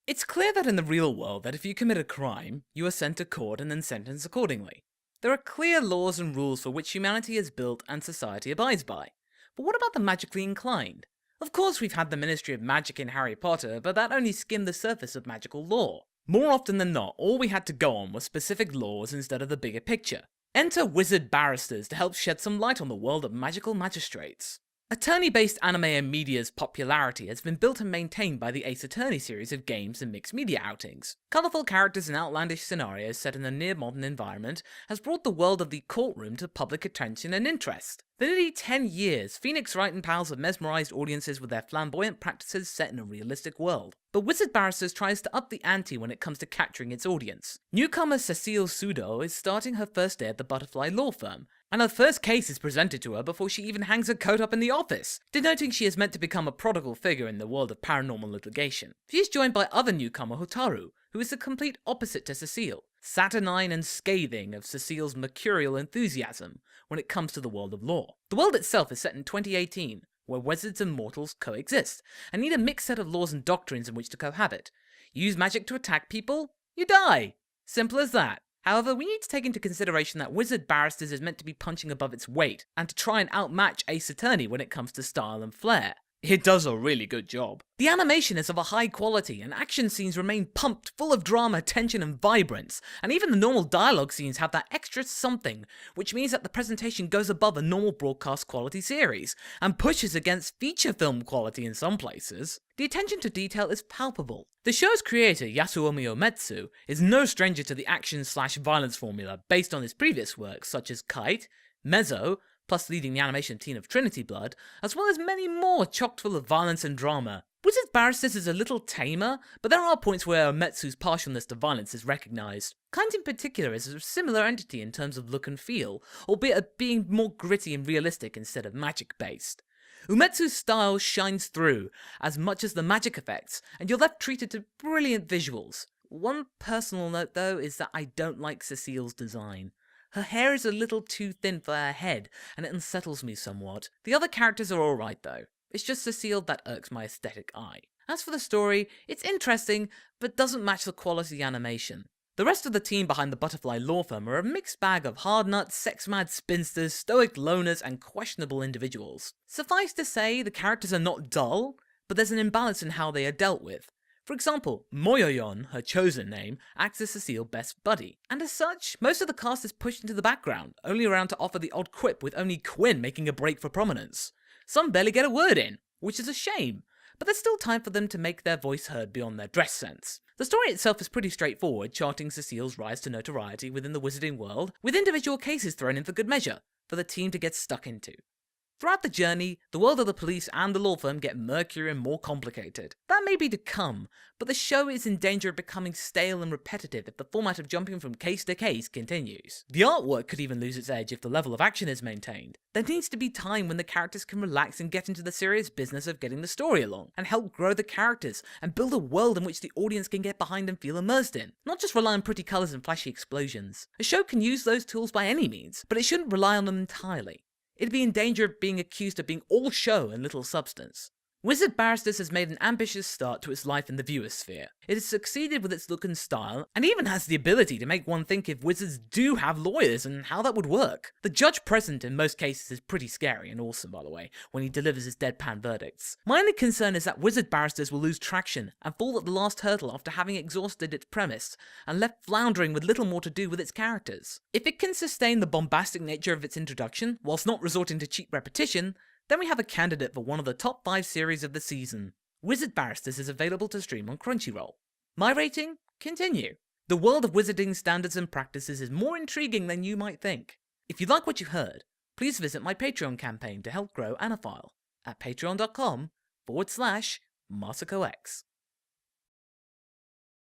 It's clear that in the real world that if you commit a crime, you are sent to court and then sentenced accordingly. There are clear laws and rules for which humanity is built and society abides by. But what about the magically inclined? Of course we've had the Ministry of Magic in Harry Potter, but that only skimmed the surface of magical law. More often than not, all we had to go on was specific laws instead of the bigger picture. Enter Wizard Barristers to help shed some light on the world of magical magistrates. Attorney-based anime and media's popularity has been built and maintained by the Ace Attorney series of games and mixed media outings. Colourful characters and outlandish scenarios set in a near-modern environment has brought the world of the courtroom to public attention and interest. For nearly 10 years, Phoenix Wright and pals have mesmerised audiences with their flamboyant practices set in a realistic world. But Wizard Barristers tries to up the ante when it comes to capturing its audience. Newcomer Cecile Sudo is starting her first day at the Butterfly law firm, and her first case is presented to her before she even hangs her coat up in the office, denoting she is meant to become a prodigal figure in the world of paranormal litigation. She is joined by other newcomer Hotaru, who is the complete opposite to Cecile, saturnine and scathing of Cecile's mercurial enthusiasm when it comes to the world of law. The world itself is set in 2018, where wizards and mortals coexist, and need a mixed set of laws and doctrines in which to cohabit. Use magic to attack people, you die! Simple as that. However, we need to take into consideration that Wizard Barristers is meant to be punching above its weight, and to try and outmatch Ace Attorney when it comes to style and flair. It does a really good job. The animation is of a high quality, and action scenes remain pumped, full of drama, tension and vibrance, and even the normal dialogue scenes have that extra something, which means that the presentation goes above a normal broadcast quality series, and pushes against feature film quality in some places. The attention to detail is palpable. The show's creator, Yasuomi Uematsu, is no stranger to the action/violence formula based on his previous works such as Kite, Mezzo, plus leading the animation team of Trinity Blood, as well as many more chock full of violence and drama. Wizard Barristers is a little tamer, but there are points where Uematsu's partialness to violence is recognised. Kite in particular is a similar entity in terms of look and feel, albeit being more gritty and realistic instead of magic-based. Uematsu's style shines through, as much as the magic effects, and you're left treated to brilliant visuals. One personal note though is that I don't like Cecile's design. Her hair is a little too thin for her head, and it unsettles me somewhat. The other characters are alright though. It's just Cecile that irks my aesthetic eye. As for the story, it's interesting, but doesn't match the quality animation. The rest of the team behind the Butterfly law firm are a mixed bag of hard nuts, sex-mad spinsters, stoic loners, and questionable individuals. Suffice to say, the characters are not dull, but there's an imbalance in how they are dealt with. For example, Moyoyon, her chosen name, acts as Cecile's best buddy, and as such, most of the cast is pushed into the background, only around to offer the odd quip with only Quinn making a break for prominence. Some barely get a word in, which is a shame, but there's still time for them to make their voice heard beyond their dress sense. The story itself is pretty straightforward, charting Cecile's rise to notoriety within the wizarding world, with individual cases thrown in for good measure, for the team to get stuck into. Throughout the journey, the world of the police and the law firm get murkier and more complicated. That may be to come, but the show is in danger of becoming stale and repetitive if the format of jumping from case to case continues. The artwork could even lose its edge if the level of action is maintained. There needs to be time when the characters can relax and get into the serious business of getting the story along, and help grow the characters, and build a world in which the audience can get behind and feel immersed in, not just rely on pretty colours and flashy explosions. A show can use those tools by any means, but it shouldn't rely on them entirely. It'd be in danger of being accused of being all show and little substance. Wizard Barristers has made an ambitious start to its life in the viewer sphere. It has succeeded with its look and style, and even has the ability to make one think if wizards do have lawyers and how that would work. The judge present in most cases is pretty scary and awesome, by the way, when he delivers his deadpan verdicts. My only concern is that Wizard Barristers will lose traction and fall at the last hurdle after having exhausted its premise and left floundering with little more to do with its characters. If it can sustain the bombastic nature of its introduction, whilst not resorting to cheap repetition, then we have a candidate for one of the top 5 series of the season. Wizard Barristers is available to stream on Crunchyroll. My rating? Continue. The world of wizarding standards and practices is more intriguing than you might think. If you like what you heard, please visit my Patreon campaign to help grow Anifile at patreon.com/MasakoX.